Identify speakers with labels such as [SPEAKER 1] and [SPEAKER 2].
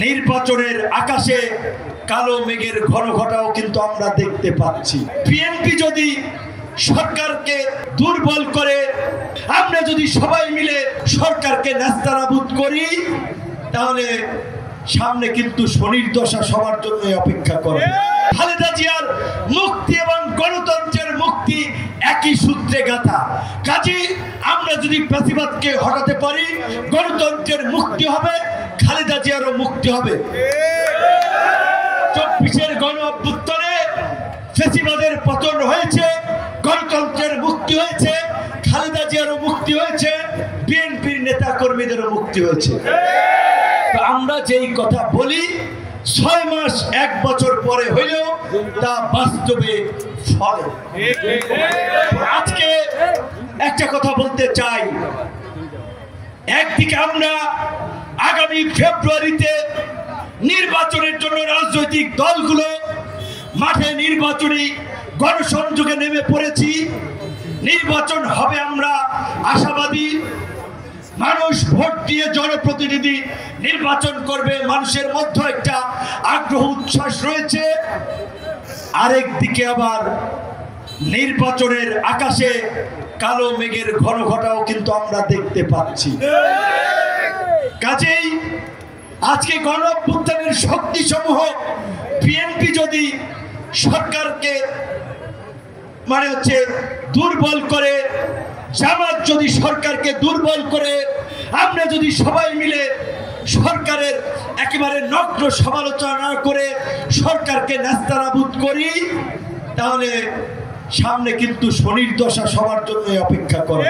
[SPEAKER 1] নির্বাচনের আকাশে কালো মেঘের ঘন ঘটাও কিন্তু আমরা দেখতে পাচ্ছি। বিএনপি যদি সরকারকে দুর্বল করে, আমরা যদি সবাই মিলে সরকারকে নাস্তানাবুদ করি, তাহলে সামনে কিন্তু শনির দশা সবার জন্য অপেক্ষা করে। খালেদা জিয়ার মুক্তি এবং গণতন্ত্রের মুক্তি একই সূত্রে গাঁথা। কাজে আমরা যদি ফ্যাসিবাদকে হটাতে পারি, গণতন্ত্রের মুক্তি হবে, খালেদা জিয়ারও মুক্তি হবে। 24-এর গণ অভ্যুত্থানে ফ্যাসিবাদের পতন হয়েছে, গণতন্ত্রের মুক্তি হয়েছে, খালেদা জিয়ারও মুক্তি হয়েছে, বিএনপির নেতা কর্মীদেরও মুক্তি হয়েছে। আমরা যেই কথা বলি 6 মাস 1 বছর পরে হইলেও তা বাস্তবে ফলে। আজকে একটা কথা বলতে চাই, একদিকে আমরা আগামী ফেব্রুয়ারিতে নির্বাচনের জন্য রাজনৈতিক দলগুলো মাঠে নির্বাচনী গণসংযোগে নেমে পড়েছি। নির্বাচন হবে, আমরা আশাবাদী। মানুষ ভোট দিয়ে জনপ্রতিনিধি নির্বাচন করবে, মানুষের মধ্যে একটা আগ্রহ উচ্ছ্বাস রয়েছে। আরেক দিকে আবার নির্বাচনের আকাশে কালো মেঘের ঘন ঘটাও কিন্তু আমরা দেখতে পাচ্ছি। কাজেই আজকে গণ অভ্যুত্থানের শক্তি সমূহ, বিএনপি যদি সরকারকে দুর্বল করে, জামাত যদি সরকারকে দুর্বল করে, আমরা যদি সবাই মিলে সরকারের একেবারে নগ্ন সমালোচনা করে সরকারকে নাস্তানাবুদ করি, তাহলে সামনে কিন্তু শনির দশা সবার জন্য অপেক্ষা করে।